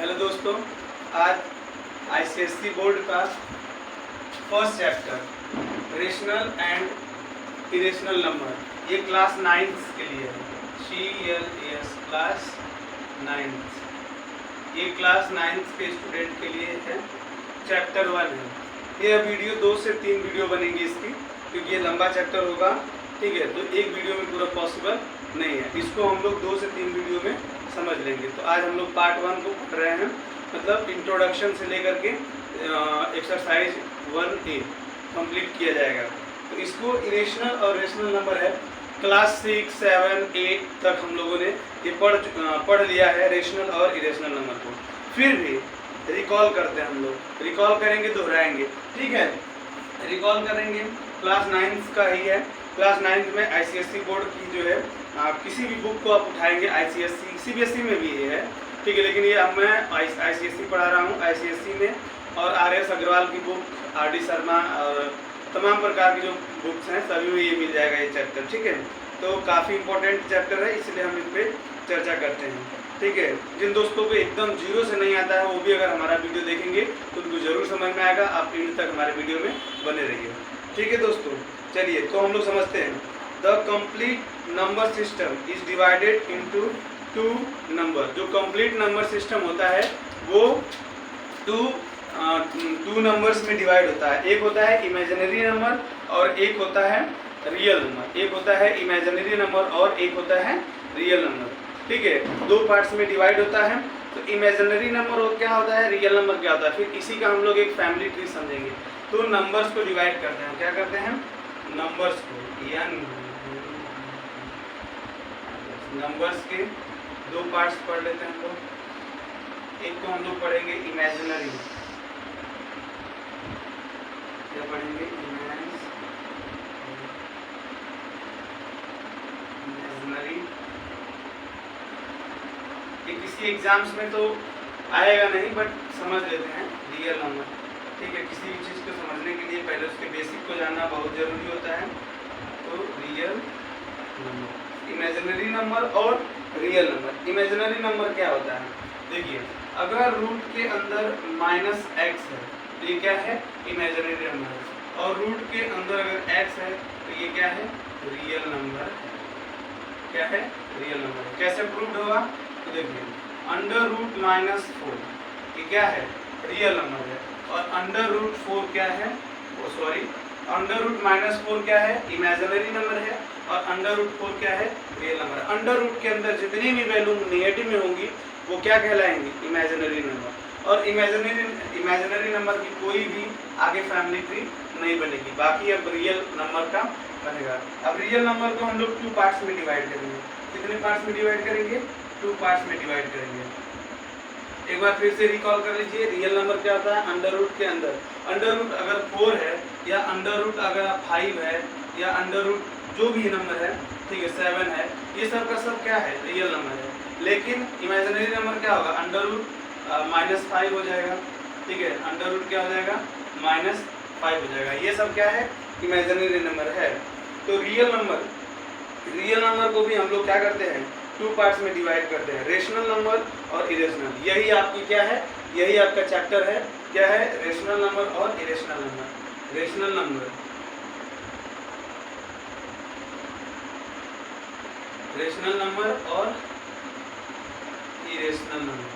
Hello दोस्तों, आज ICSC board का first chapter rational and irrational number, ये क्लास 9th के लिए है। CLAS क्लास 9th, ये क्लास 9th के स्टूडेंट के लिए है। चैप्टर 1 है। ये वीडियो 2 से 3 वीडियो बनेंगी इसकी, क्योंकि ये लंबा चैप्टर होगा। ठीक है, तो एक वीडियो में पूरा पॉसिबल नहीं है। इसको हम लोग 2 से 3 वीडियो में समझ लेंगे। तो आज हम लोग पार्ट 1 को पढ़ रहे हैं, मतलब इंट्रोडक्शन से लेकर के एक्सरसाइज 1A कंप्लीट किया जाएगा। तो इसको इरेशनल और रेशनल नंबर है, क्लास 6, 7, 8 तक हम लोगों ने ये पढ़ लिया है, रेशनल और इरेशनल नंबर को। फिर भी रिकॉल करते हैं हम लोग, रिकॉल करेंगे, दोहराएंगे। ठीक है, रिकॉल करेंगे। क्लास 9th का ही है। क्लास 9th में आईसीएससी बोर्ड की जो है किसी भी बुक को आप उठाएंगे, आईसीएससी सीबीएसई में भी ये है। ठीक है, लेकिन ये अब मैं आईसीएससी पढ़ा रहा हूँ। आईसीएससी में और RS अग्रवाल की बुक, RD शर्मा और तमाम प्रकार की जो बुक्स हैं सभी में ये मिल जाएगा ये चैप्टर। ठीक है, तो काफ़ी इंपॉर्टेंट चैप्टर है, इसलिए हम इस पर चर्चा करते हैं। ठीक है, जिन दोस्तों को एकदम जीरो से नहीं आता है वो भी अगर हमारा वीडियो देखेंगे तो उनको जरूर समझ में आएगा। आप एंड तक हमारे वीडियो में बने रहिए। ठीक है दोस्तों, चलिए तो हम लोग समझते हैं। The complete number system is divided into 2 number. जो कंप्लीट नंबर सिस्टम होता है वो 2 नंबर्स में डिवाइड होता है। एक होता है इमेजिनरी नंबर और एक होता है रियल नंबर। एक होता है इमेजिनरी नंबर और एक होता है रियल नंबर। ठीक है, 2 पार्ट्स में डिवाइड होता है। तो इमेजिनरी नंबर क्या होता है, रियल नंबर क्या होता है, फिर इसी का हम लोग एक फैमिली ट्री समझेंगे। तो नंबर्स को डिवाइड करते हैं, क्या करते हैं, नंबर्स को, नंबर्स के 2 पार्ट्स पढ़ लेते हैं हम लोग। एक को हम लोग पढ़ेंगे इमेजिनरी, क्या पढ़ेंगे, इमेजिनरी। ये किसी एग्जाम्स में तो आएगा नहीं, बट समझ लेते हैं रियल नंबर। ठीक है, किसी भी चीज़ को समझने के लिए पहले उसके बेसिक को जानना बहुत ज़रूरी होता है। तो रियल नंबर, इमेजिनरी नंबर और रियल नंबर। इमेजिनरी नंबर क्या होता है, देखिए, अगर रूट के अंदर -x है तो ये क्या है, इमेजिनरी नंबर है। और रूट के अंदर अगर x है तो ये क्या है, रियल नंबर है। क्या है, रियल नंबर है। कैसे प्रूव्ड होगा, तो देखिए, √-4 ये क्या है, रियल नंबर है। और √4 क्या है, √-4 क्या है, इमेजिनरी नंबर है। और √4 क्या है, रियल नंबर है। अंडर रूट के अंदर जितनी भी वैल्यू नेगेटिव में होंगी वो क्या कहलाएंगी, इमेजिनरी नंबर। और इमेजिनरी नंबर की कोई भी आगे फैमिली ट्री नहीं बनेगी। बाकी अब रियल नंबर का बनेगा। अब रियल नंबर को हम लोग 2 पार्ट्स में डिवाइड करेंगे। कितने पार्ट्स में डिवाइड करेंगे, 2 पार्ट्स में डिवाइड करेंगे। एक बार फिर से रिकॉल कर लीजिए, रियल नंबर क्या होता है, अंडर रूट के अंदर, अंडर रूट अगर 4 है या अंडर रूट अगर 5 है या अंडर रूट जो भी नंबर है, ठीक है, 7 है, ये सब का सब क्या है, रियल नंबर है। लेकिन इमेजिनरी नंबर क्या होगा, अंडर रूट -5 हो जाएगा। ठीक है, अंडर रूट क्या हो जाएगा, -5 हो जाएगा। ये सब क्या है, इमेजिनरी नंबर है। तो रियल नंबर को भी हम लोग क्या करते हैं, 2 पार्ट्स में डिवाइड करते हैं, रेशनल नंबर और इरेशनल। यही आपकी क्या है, यही आपका चैप्टर है। क्या है, रेशनल नंबर और irrational number. Rational number, rational number और इरेशनल नंबर।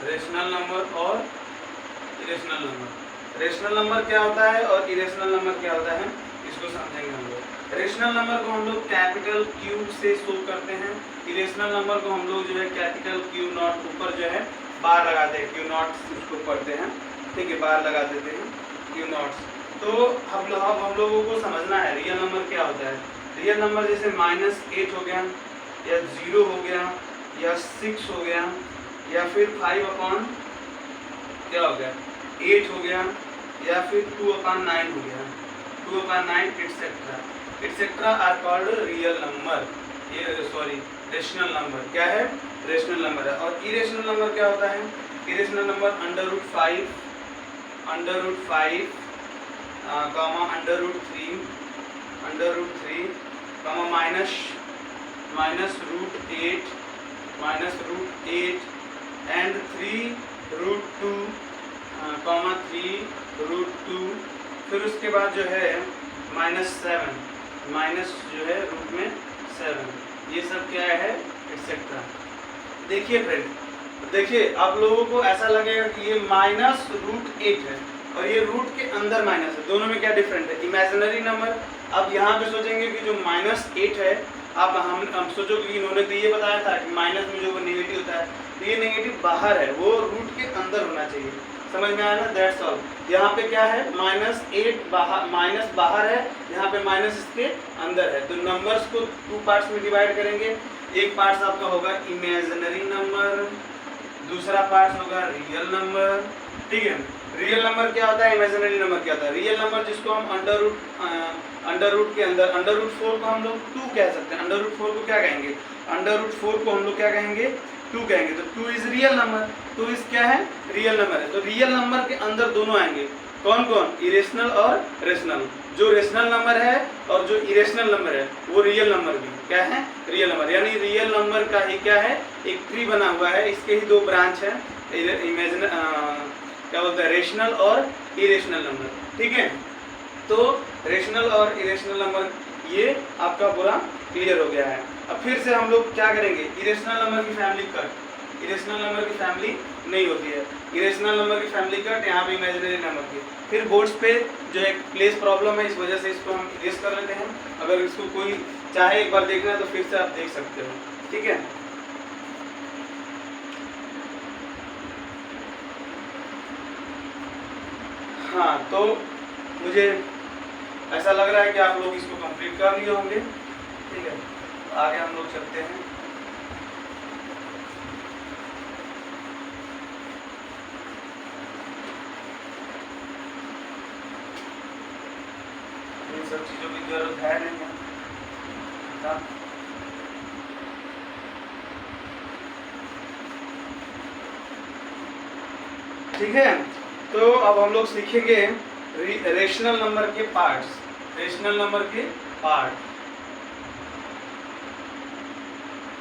रेशनल नंबर और इरेशनल नंबर। रेशनल नंबर क्या होता है और इरेशनल नंबर क्या होता है, इसको समझेंगे हम लोग। रेशनल नंबर को हम लोग कैपिटल Q से शो करते हैं। इरेशनल नंबर को हम लोग जो है कैपिटल Q0 ऊपर जो है बार लगाते हैं, Q0 उसको पढ़ते हैं। ठीक है, बार लगा देते हैं Q0। तो हम लोगों को समझना है रियल नंबर क्या होता है। रियल नंबर जैसे -8 हो गया या 0 हो गया या 6 हो गया या फिर 5 क्या हो गया, 8 हो गया या फिर 2/9 हो गया, 2/9 etcetera are called real number. ये रेशनल नंबर क्या है, रेशनल नंबर है। और इरेशनल नंबर क्या होता है, इरेशनल नंबर √5 -3 -3 -3 -√8 एंड 3√2 3√2, फिर उसके बाद जो है -7 माइनस जो है रूट में 7, ये सब क्या है एक्सेट्रा। देखिए फ्रेंड, देखिए आप लोगों को ऐसा लगेगा कि ये -√8 है और ये रूट के अंदर माइनस है, दोनों में क्या डिफरेंट है? Imaginary number. अब यहाँ पे सोचेंगे कि जो -8 है, आप हम सोचोगे कि इन्होंने तो ये बताया था कि माइनस में जो नेगेटिव होता है, तो ये नेगेटिव बाहर है, वो रूट के अंदर होना चाहिए। समझ में आया ना? That's all. यहाँ पे क्या है? -8 बाहर, माइनस बाहर है, यहाँ पे माइनस इसके अंदर है। तो नंबर्स को 2 पार्ट्स में डिवाइड करेंगे। एक पार्ट आपका होगा इमेजिनरी नंबर, दूसरा पार्ट होगा रियल नंबर। ठीक है, रियल नंबर क्या होता है, इमेजिनरी नंबर क्या होता है? रियल नंबर जिसको हम अंडर रूट के अंदर, √4 को हम लोग 2 कह सकते हैं। √4 को क्या कहेंगे? √4 को हम लोग क्या कहेंगे? 2 कहेंगे। तो 2 इज रियल नंबर। 2 इज क्या है? रियल नंबर है। तो रियल नंबर के अंदर दोनों आएंगे। कौन कौन? इरेशनल और रेशनल। जो रेशनल नंबर है और जो इरेशनल नंबर है वो रियल नंबर भी क्या है? Real number. यानी रियल नंबर का ही क्या है? एक ट्री बना हुआ है, इसके ही 2 ब्रांच है, क्या बोलते हैं, रेशनल और इरेशनल नंबर। ठीक है, तो रेशनल और इरेशनल नंबर ये आपका पूरा क्लियर हो गया है। अब फिर से हम लोग क्या करेंगे? इरेशनल नंबर की फैमिली कट। इरेशनल नंबर की फैमिली नहीं होती है। इरेशनल नंबर की फैमिली कट, यहाँ पे इमेजिनरी नंबर की। फिर बोर्ड्स पे जो एक प्लेस प्रॉब्लम है, इस वजह से इसको हम इरेज कर लेते हैं। अगर इसको कोई चाहे एक बार देखना है तो फिर से आप देख सकते हो। ठीक है, हाँ, तो मुझे ऐसा लग रहा है कि आप लोग इसको कंप्लीट कर लिए होंगे। ठीक है, आगे हम लोग चलते हैं। इन सब चीज़ों की जरूरत है नहीं है। ठीक है, तो अब हम लोग सीखेंगे रेशनल नंबर के पार्ट्स। रेशनल नंबर के पार्ट,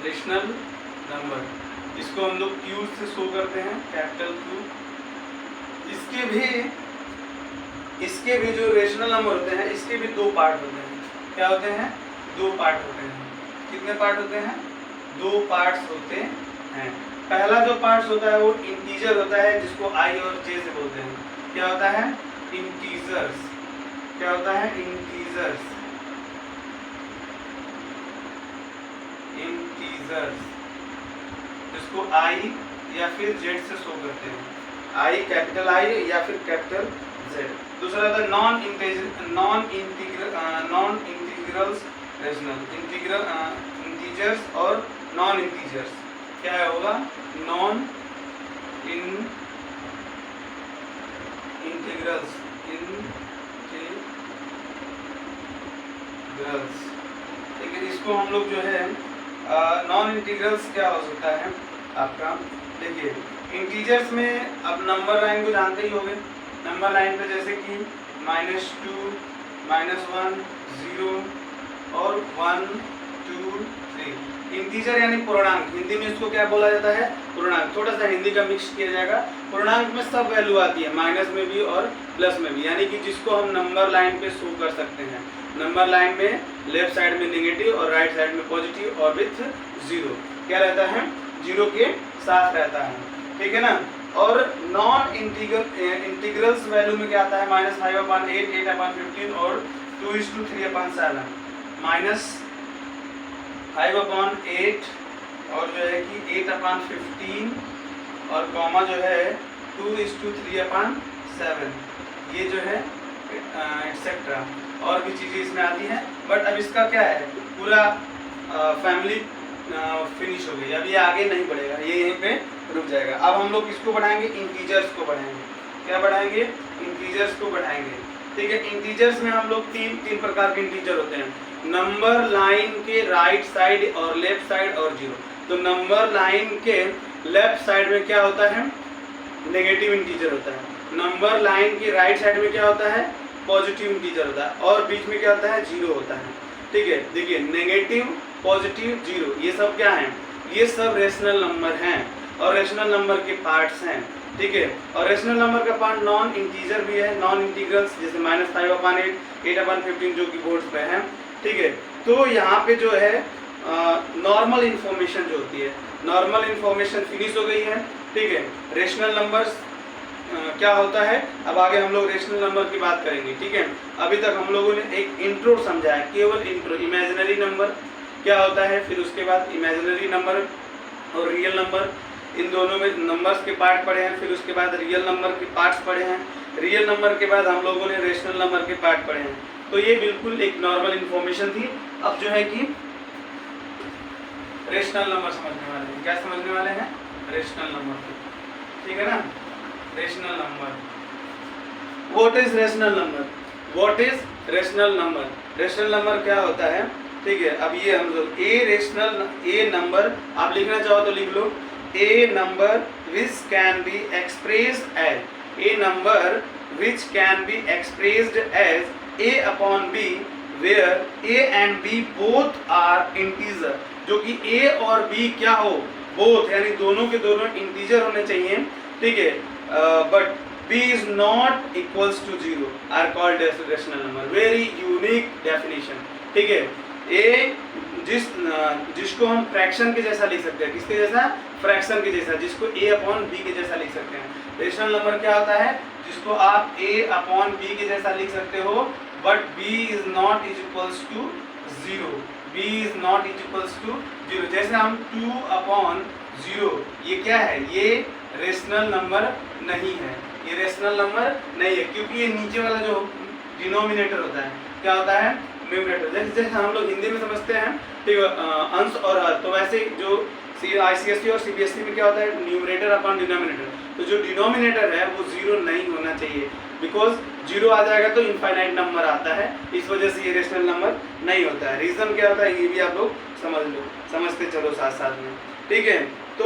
रेशनल नंबर, इसको हम लोग Q से शो करते हैं, कैपिटल Q। इसके भी जो रेशनल नंबर होते हैं, इसके भी 2 पार्ट होते हैं। क्या होते हैं? 2 पार्ट होते हैं। कितने पार्ट होते हैं? 2 पार्ट्स होते हैं। पहला जो पार्ट होता है वो इंटीजर होता है, जिसको I और J से बोलते हैं। क्या होता है? इंटीजर्स। क्या होता है? इंटीजर्स। इंटीजर्स, जिसको I या फिर Z से शो करते हैं। I, कैपिटल I या फिर कैपिटल Z। दूसरा होता है नॉन इंटीग्रल्स रेशनल। इंटीजर्स और नॉन इंटीजर्स क्या होगा? Non integrals. ठीक है, इसको हम लोग जो है नॉन इंटीग्रल्स क्या हो सकता है आपका? देखिए, इंटीजर्स में अब नंबर लाइन को जानते ही होंगे। नंबर लाइन पे जैसे कि -2, -1, 0 और 1, 2, 3। इंटीजर यानी पूर्णांक, हिंदी में इसको क्या बोला जाता है? पूर्णांक। थोड़ा सा हिंदी का मिक्स किया जाएगा। पूर्णांक में सब वैल्यू आती है, माइनस में भी और प्लस में भी, यानी कि जिसको हम नंबर लाइन पे शो कर सकते हैं। नंबर लाइन में लेफ्ट साइड में नेगेटिव और राइट साइड में पॉजिटिव और विथ 0 क्या रहता है? 0 के साथ रहता है। ठीक है ना? और नॉन इंटीग्रल्स वैल्यू में क्या आता है? -5/8, 8/15 और 2:3/7। -5/8 और जो है कि 8/15 और कॉमा जो है 2:3/7, ये जो है एक्सेट्रा और भी चीज़ें इसमें आती हैं। बट अब इसका क्या है? पूरा फैमिली फिनिश हो गई। अब ये आगे नहीं बढ़ेगा, ये यहीं पे रुक जाएगा। अब हम लोग किसको बढ़ाएंगे? इंटीजर्स को बढ़ाएंगे। क्या बढ़ाएंगे? इंटीजर्स को बढ़ाएंगे। ठीक है, इंटीजर्स में हम लोग तीन प्रकार के इंटीजर होते हैं। नंबर लाइन के राइट साइड और लेफ्ट साइड और 0। तो नंबर लाइन के लेफ्ट साइड में क्या होता है? नेगेटिव इंटीजर होता है। नंबर लाइन के राइट साइड में क्या होता है? पॉजिटिव इंटीजर होता है। और बीच में क्या होता है? 0 होता है। ठीक है, देखिए नेगेटिव, पॉजिटिव, जीरो, ये सब क्या हैं? ये सब रेशनल नंबर हैं और रेशनल नंबर के पार्ट्स हैं, ठीक है। और रेशनल नंबर का पार्ट नॉन इंटीजर भी है, नॉन इंटीग्रल्स जैसे -5/8, 8/15 जो की बोर्ड्स पे हैं, ठीक है। तो यहाँ पे जो है नॉर्मल इंफॉर्मेशन जो होती है, नॉर्मल इंफॉर्मेशन फिनिश हो गई है, ठीक है। रेशनल नंबर्स क्या होता है, अब आगे हम लोग रेशनल नंबर की बात करेंगे, ठीक है। अभी तक हम लोगों ने एक इंट्रो समझा है, केवल इंट्रो, इमेजिनरी नंबर क्या होता है, फिर उसके बाद इमेजिनरी नंबर और रियल नंबर, इन दोनों में नंबर्स के पार्ट पढ़े हैं, फिर उसके बाद रियल नंबर के पार्ट्स पढ़े हैं, रियल नंबर के बाद हम लोगों ने रेशनल नंबर के पार्ट पढ़े हैं। तो ये बिल्कुल एक नॉर्मल इंफॉर्मेशन थी। अब जो है कि रेशनल नंबर समझने वाले हैं, क्या समझने वाले हैं? रेशनल नंबर, ठीक है ना। Rational number, what is rational number? What is rational number? Rational number क्या होता है, ठीक है। अब ये हम लोग ए नंबर आप लिखना चाहो तो लिख लो, a number which can be expressed as, a number which can be expressed as a upon b where a and b both are integer, जो कि ए और बी क्या हो, बोथ, यानी दोनों के दोनों इंटीजर होने चाहिए, ठीक है। But b is not equals to 0 are called as rational number. Very unique definition, ठीक है। a जिसको हम फ्रैक्शन के जैसा लिख सकते हैं, किसके जैसा? फ्रैक्शन के जैसा, जिसको a अपॉन b के जैसा लिख सकते हैं। रेशनल नंबर क्या होता है? जिसको आप a अपॉन b के जैसा लिख सकते हो, but b is not equals to 0, b is not equals to 0। जैसे हम 2/0, ये क्या है? ये रेशनल नंबर नहीं है, ये रेशनल नंबर नहीं है, क्योंकि ये नीचे वाला जो डिनोमिनेटर होता है क्या होता है? न्यूमरेटर। जैसे हम लोग हिंदी में समझते हैं, ठीक है, अंश और हर, तो वैसे जो ICSE और CBSE में क्या होता है? Numerator upon denominator. तो जो डिनोमिनेटर है वो 0 नहीं होना चाहिए, बिकॉज 0 आ जाएगा तो इनफाइनाइट नंबर आता है, इस वजह से ये रेशनल नंबर नहीं होता है। रीजन क्या होता है ये भी आप लोग समझ लो, समझते चलो साथ साथ में, ठीक है। तो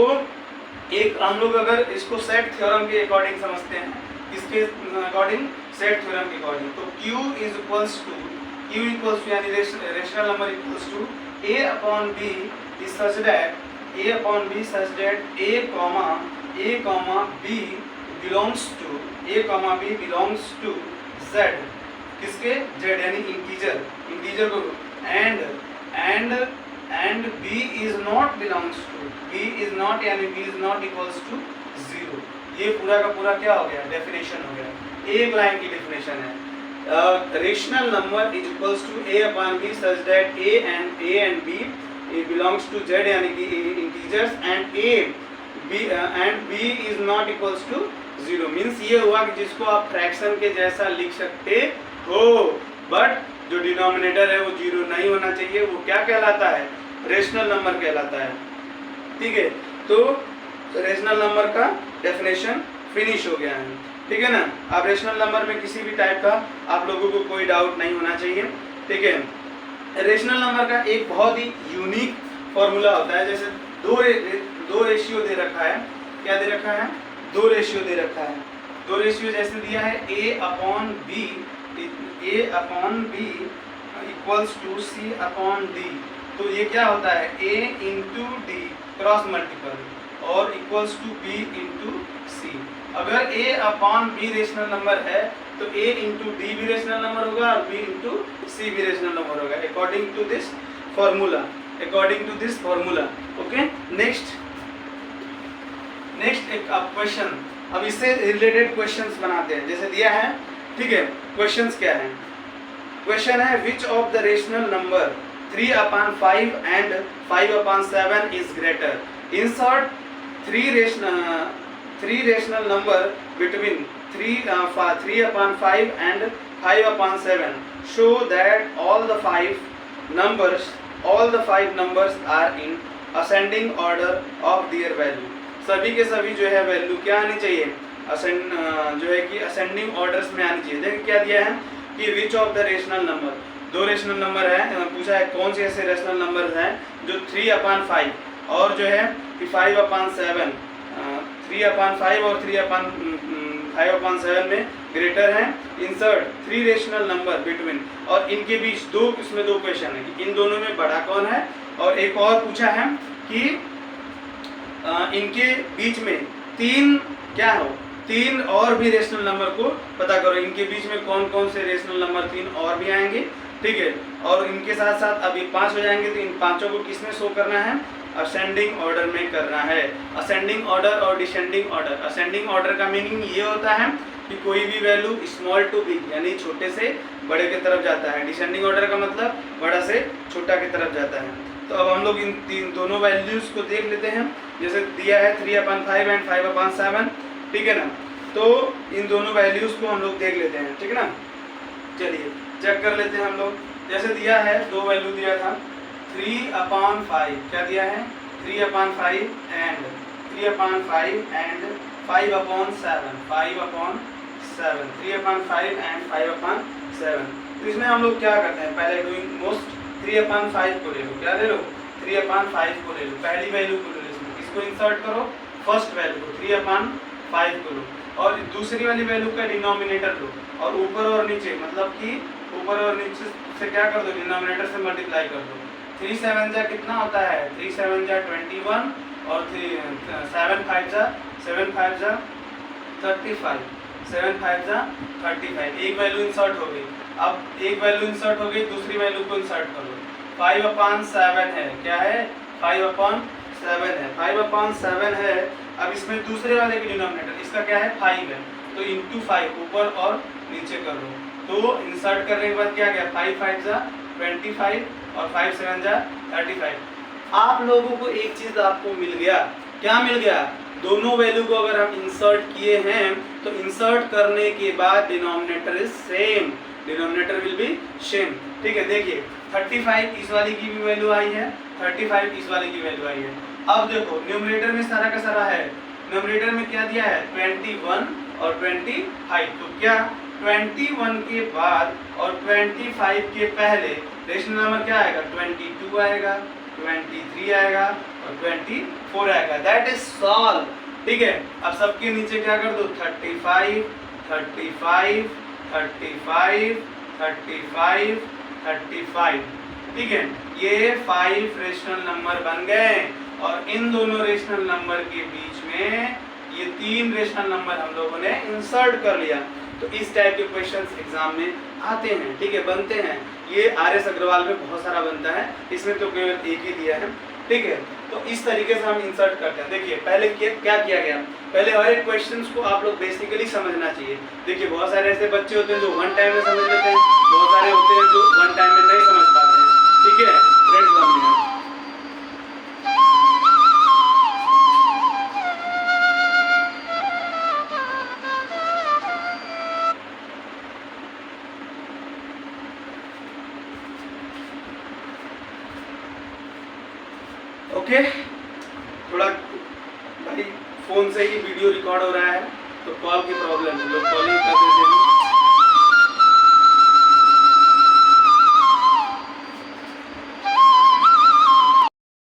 एक हम लोग अगर इसको सेट थ्योरम के अकॉर्डिंग समझते हैं, इसके अकॉर्डिंग, सेट थ्योरम के अकॉर्डिंग, तो Q इक्वल्स टू यानी rational number equals to A upon B is such that A upon B such that A comma B belongs to Z, किसके? Z यानी integer को, and b is not belongs to, b is not यानी b is not equals to 0। ये पूरा का पूरा क्या हो गया? डेफिनेशन हो गया, एक लाइन की डेफिनेशन है। Rational number is equals to a upon b such that a and b belongs to z यानी कि integers, and b is not equals to 0। Means ये हुआ कि जिसको आप फ्रैक्शन के जैसा लिख सकते हो, बट जो डिनोमिनेटर है वो 0 नहीं होना चाहिए, वो क्या कहलाता है? रेशनल नंबर कहलाता है, ठीक है। तो रेशनल नंबर का डेफिनेशन फिनिश हो गया है, ठीक है ना। अब रेशनल नंबर में किसी भी टाइप का आप लोगों को कोई डाउट नहीं होना चाहिए, ठीक है। रेशनल नंबर का एक बहुत ही यूनिक फॉर्मूला होता है, जैसे दो रेशियो दे रखा है, क्या दे रखा है? 2 रेशियो दे रखा है। 2 रेशियो जैसे दिया है a upon b equals to c upon d, तो ये क्या होता है? a into d cross multiple और equals to b into c। अगर a upon b rational number है तो a इंटू डी भी रेशनल नंबर होगा और b इंटू c भी रेशनल नंबर होगा, according to this formula, okay. Next एक क्वेश्चन, अब इससे रिलेटेड क्वेश्चंस बनाते हैं, जैसे दिया है, ठीक है। क्वेश्चंस क्या है? क्वेश्चन है which of the rational number 3/5 and 5/7 is greater? Insert three rational number between 3/5 and 5/7. Show that all the five numbers are in ascending order of their value. सभी के सभी जो है वैल्यू क्या आनी चाहिए? जो है कि असेंडिंग ऑर्डर्स में आनी चाहिए। देखिए क्या दिया है कि which of the rational number, 2 rational number है, पूछा है कौन से ऐसे रेशनल नंबर हैं जो 3/5 और जो है कि 5/7, 3/5 और 5/7 में ग्रेटर है। इंसर्ट 3 रेशनल नंबर बिटवीन, और इनके बीच इसमें दो क्वेश्चन है कि इन दोनों में बड़ा कौन है, और एक और पूछा है कि इनके बीच में 3 और भी रेशनल नंबर को पता करो। इनके बीच में कौन कौन से रेशनल नंबर 3 और भी आएंगे, ठीक है। और इनके साथ साथ अभी 5 हो जाएंगे, तो इन पांचों को किसमें शो करना है, असेंडिंग ऑर्डर में करना है। असेंडिंग ऑर्डर और डिसेंडिंग ऑर्डर। असेंडिंग ऑर्डर का मीनिंग ये होता है कि कोई भी वैल्यू स्मॉल टू बिग यानी छोटे से बड़े की तरफ जाता है। डिसेंडिंग ऑर्डर का मतलब बड़ा से छोटा की तरफ जाता है। तो अब हम लोग इन दोनों वैल्यूज को देख लेते हैं। जैसे दिया है 3/5 एंड 5/7, ठीक है ना। तो इन दोनों वैल्यूज को हम लोग देख लेते हैं, ठीक है ना। चलिए चेक कर लेते हैं हम लोग। जैसे दिया है, दो वैल्यू दिया था 3/5, क्या दिया है 3/5 एंड 5/7, 3/5 एंड 5/7। तो इसमें हम लोग क्या करते हैं, पहले डूइंग मोस्ट 3/5 को ले लो, क्या ले लो 3/5 को ले लो, पहली वैल्यू को ले लो, इसको इंसर्ट करो, फर्स्ट वैल्यू को 3/5 को लो, और दूसरी वाली वैल्यू का डिनोमिनेटर लो, और ऊपर और नीचे मतलब कि ऊपर और नीचे से क्या कर दो, डिनोमिनेटर से मल्टीप्लाई कर दो। 3 7 जा कितना होता है, 3 7 जा 21, और 7 5 जा 35, 7 5 जा 35। एक वैल्यू इंसर्ट हो गई। अब एक वैल्यू इंसर्ट हो गई, दूसरी वैल्यू को इंसर्ट कर लो। 5/7 है, क्या है 5/7 है, 5/7 है। अब इसमें दूसरे वाले की डिनोमिनेटर इसका क्या है 5 है, तो इंटू 5 ऊपर और नीचे कर लो। तो इंसर्ट करने के बाद क्या गया 5 5 जा 25 और 5 7 जा 35। आप लोगों को एक चीज आपको मिल गया, क्या मिल गया, दोनों वैल्यू को अगर हम इंसर्ट किए हैं तो इंसर्ट करने के बाद denominator is same, denominator will be same, ठीक है। देखिए 35 इस वाली की भी वैल्यू आई है, 35 इस वाली की वैल्यू आई है। अब देखो न्यूमरेटर में सारा का सारा है, न्यूमरेटर में क्या दिया है 21 और 25, तो क्या 21 के बाद और 25 के पहले रेशनल नंबर क्या आएगा 22 आएगा, 23 आएगा और 24 आएगा। दैट इज सॉल्व, ठीक है। अब सबके नीचे क्या कर दो 35 35 35 35 35, ठीक है। ये 5 रेशनल नंबर बन गए, और इन दोनों रेशनल नंबर के बीच में ये 3 रेशनल नंबर हम लोगों ने इंसर्ट कर लिया। तो इस टाइप के क्वेश्चंस एग्जाम में आते हैं, ठीक है, बनते हैं। ये RS अग्रवाल में बहुत सारा बनता है, इसमें तो केवल एक ही दिया है, ठीक है। तो इस तरीके से हम इंसर्ट करते हैं। देखिए पहले क्या किया गया, पहले हर एक क्वेश्चंस को आप लोग बेसिकली समझना चाहिए। देखिए बहुत सारे ऐसे बच्चे होते हैं जो वन टाइम में समझ लेते हैं, बहुत सारे होते हैं जो वन टाइम में नहीं समझ पाते हैं, ठीक है फ्रेंड्स। ओके, थोड़ा भाई फोन से ही वीडियो रिकॉर्ड हो रहा है तो कॉल की प्रॉब्लम है, लोग कॉलिंग करते थे